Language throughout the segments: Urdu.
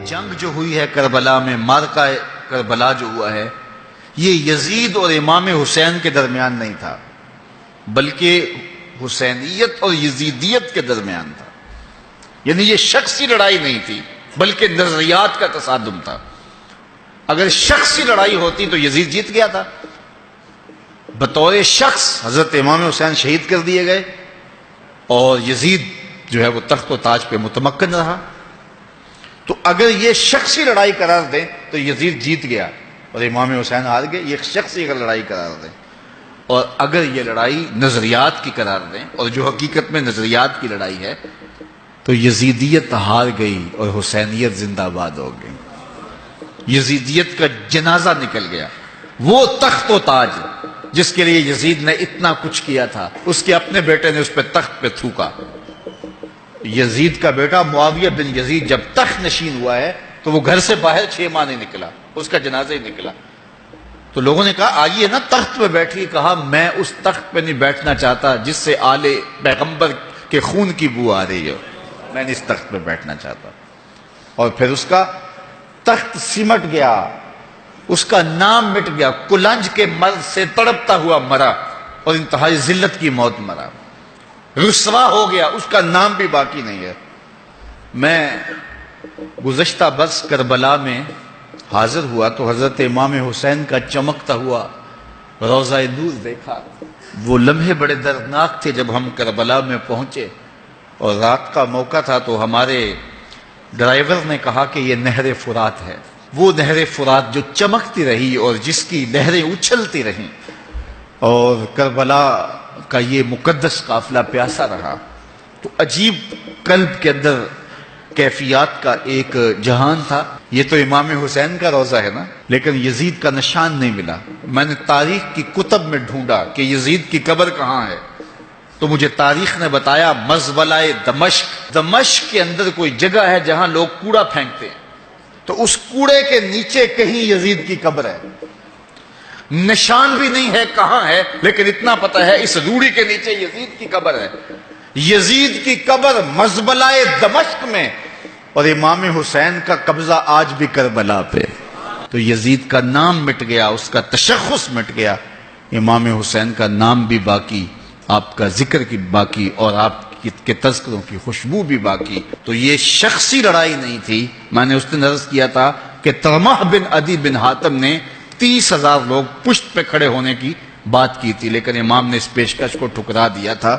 جنگ جو ہوئی ہے کربلا میں، مارکہ کربلا جو ہوا ہے، یہ یزید اور امام حسین کے درمیان نہیں تھا، بلکہ حسینیت اور یزیدیت کے درمیان تھا۔ یعنی یہ شخصی لڑائی نہیں تھی، بلکہ نظریات کا تصادم تھا۔ اگر شخصی لڑائی ہوتی تو یزید جیت گیا تھا، بطور شخص حضرت امام حسین شہید کر دیے گئے اور یزید جو ہے وہ تخت و تاج پہ متمکن رہا۔ تو اگر یہ شخصی لڑائی قرار دیں تو یزید جیت گیا اور امام حسین ہار گئے، یہ شخصی اگر لڑائی قرار دیں۔ اور اگر یہ لڑائی نظریات کی قرار دیں، اور جو حقیقت میں نظریات کی لڑائی ہے، تو یزیدیت ہار گئی اور حسینیت زندہ باد ہو گئی۔ یزیدیت کا جنازہ نکل گیا۔ وہ تخت و تاج جس کے لیے یزید نے اتنا کچھ کیا تھا، اس کے اپنے بیٹے نے اس پہ تخت پہ تھوکا۔ یزید کا بیٹا معاویہ بن یزید جب تخت نشین ہوا ہے تو وہ گھر سے باہر 6 ماہ نہیں نکلا، اس کا جنازہ ہی نکلا۔ تو لوگوں نے کہا آئیے نا تخت پہ بیٹھیے، کہا میں اس تخت پہ نہیں بیٹھنا چاہتا جس سے آل پیغمبر کے خون کی بو آ رہی ہے، میں نہیں اس تخت پہ بیٹھنا چاہتا۔ اور پھر اس کا تخت سمٹ گیا، اس کا نام مٹ گیا، کلنج کے مرض سے تڑپتا ہوا مرا اور انتہائی ذلت کی موت مرا، رسوا ہو گیا، اس کا نام بھی باقی نہیں ہے۔ میں گزشتہ برس کربلا میں حاضر ہوا تو حضرت امام حسین کا چمکتا ہوا روضہ نور دیکھا۔ وہ لمحے بڑے دردناک تھے جب ہم کربلا میں پہنچے اور رات کا موقع تھا، تو ہمارے ڈرائیور نے کہا کہ یہ نہر فرات ہے، وہ نہر فرات جو چمکتی رہی اور جس کی لہریں اچھلتی رہیں، اور کربلا کا یہ مقدس قافلہ پیاسا رہا۔ تو عجیب قلب کے اندر کیفیات کا ایک جہان تھا۔ یہ تو امام حسین کا روضہ ہے نا، لیکن یزید کا نشان نہیں ملا۔ میں نے تاریخ کی کتب میں ڈھونڈا کہ یزید کی قبر کہاں ہے، تو مجھے تاریخ نے بتایا مزبلہ دمشق، دمشق کے اندر کوئی جگہ ہے جہاں لوگ کوڑا پھینکتے ہیں، تو اس کوڑے کے نیچے کہیں یزید کی قبر ہے۔ نشان بھی نہیں ہے کہاں ہے، لیکن اتنا پتہ ہے اس روڑی کے نیچے یزید کی قبر ہے۔ یزید کی قبر مزبلہ دمشق میں، اور امام حسین کا قبضہ آج بھی کربلا پہ۔ تو یزید کا نام مٹ گیا، اس کا تشخص مٹ گیا، امام حسین کا نام بھی باقی، آپ کا ذکر کی باقی، اور آپ کے تذکروں کی خوشبو بھی باقی۔ تو یہ شخصی لڑائی نہیں تھی۔ میں نے اس دن عرض کیا تھا کہ طلحہ بن عدی بن حاتم نے 30,000 لوگ پشت پہ کھڑے ہونے کی بات کی تھی، لیکن امام نے اس پیشکش کو ٹھکرا دیا تھا،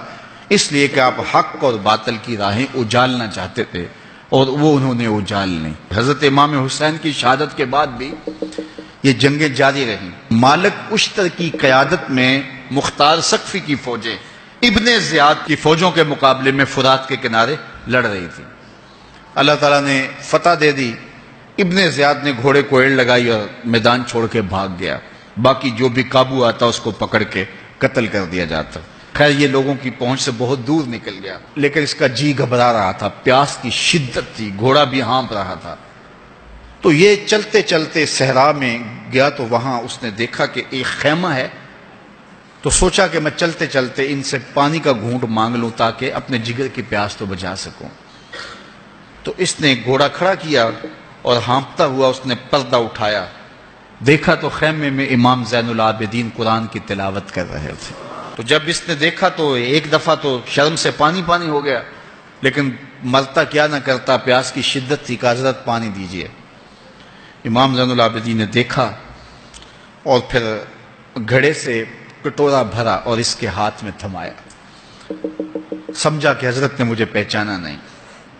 اس لیے کہ آپ حق اور باطل کی راہیں اجالنا چاہتے تھے، اور وہ انہوں نے اجال نہیں۔ حضرت امام حسین کی شہادت کے بعد بھی یہ جنگیں جاری رہیں۔ مالک اشتر کی قیادت میں مختار سقفی کی فوجیں ابن زیاد کی فوجوں کے مقابلے میں فرات کے کنارے لڑ رہی تھی۔ اللہ تعالیٰ نے فتح دے دی، ابن زیاد نے گھوڑے کو ایڑ لگائی اور میدان چھوڑ کے بھاگ گیا، باقی جو بھی قابو آتا اس کو پکڑ کے قتل کر دیا جاتا۔ خیر یہ لوگوں کی پہنچ سے بہت دور نکل گیا، لیکن اس کا جی گھبرا رہا تھا، پیاس کی شدت تھی، گھوڑا بھی ہانپ رہا تھا۔ تو یہ چلتے چلتے صحرا میں گیا تو وہاں اس نے دیکھا کہ ایک خیمہ ہے، تو سوچا کہ میں چلتے چلتے ان سے پانی کا گھونٹ مانگ لوں تاکہ اپنے جگر کی پیاس تو بجھا سکوں۔ تو اس نے گھوڑا کھڑا کیا اور ہانپتا ہوا اس نے پردہ اٹھایا، دیکھا تو خیمے میں امام زین العابدین قرآن کی تلاوت کر رہے تھے۔ تو جب اس نے دیکھا تو ایک دفعہ تو شرم سے پانی پانی ہو گیا، لیکن مرتا کیا نہ کرتا، پیاس کی شدت تھی کہ حضرت پانی دیجئے۔ امام زین العابدین نے دیکھا اور پھر گھڑے سے کٹورا بھرا اور اس کے ہاتھ میں تھمایا، سمجھا کہ حضرت نے مجھے پہچانا نہیں،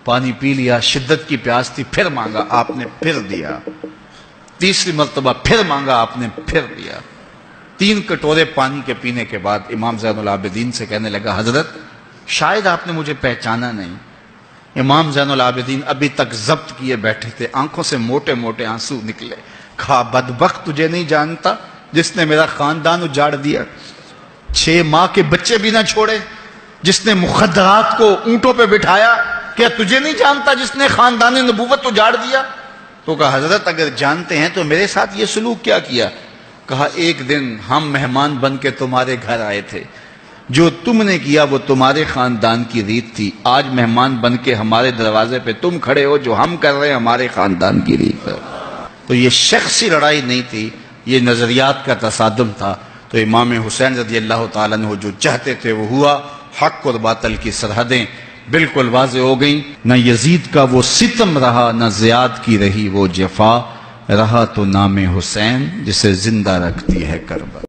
پانی پی لیا، شدت کی پیاس تھی، پھر مانگا، آپ نے پھر دیا، تیسری مرتبہ پھر مانگا، آپ نے پھر دیا۔ 3 کٹورے پانی کے پینے کے بعد امام زین العابدین سے کہنے لگا حضرت شاید آپ نے مجھے پہچانا نہیں۔ امام زین العابدین ابھی تک ضبط کیے بیٹھے تھے، آنکھوں سے موٹے موٹے آنسو نکلے۔ کہا بدبخت تجھے نہیں جانتا جس نے میرا خاندان اجاڑ دیا، 6 ماہ کے بچے بھی نہ چھوڑے، جس نے مخدرات کو اونٹوں پہ بٹھایا، کیا تجھے نہیں جانتا جس نے خاندان نبوت اجاڑ دیا؟ تو کہا حضرت اگر جانتے ہیں تو میرے ساتھ یہ سلوک کیا کیا؟ کہا ایک دن ہم مہمان بن کے تمہارے گھر آئے تھے، جو تم نے کیا وہ تمہارے خاندان کی ریت تھی، آج مہمان بن کے ہمارے دروازے پہ تم کھڑے ہو، جو ہم کر رہے ہیں ہمارے خاندان کی ریت ہے۔ تو یہ شخصی لڑائی نہیں تھی، یہ نظریات کا تصادم تھا۔ تو امام حسین رضی اللہ تعالیٰ عنہ جو چاہتے تھے وہ ہوا، حق اور باطل کی سرحدیں بالکل واضح ہو گئیں، نہ یزید کا وہ ستم رہا، نہ زیاد کی رہی وہ جفا، رہا تو نام حسین جسے زندہ رکھتی ہے کربلا۔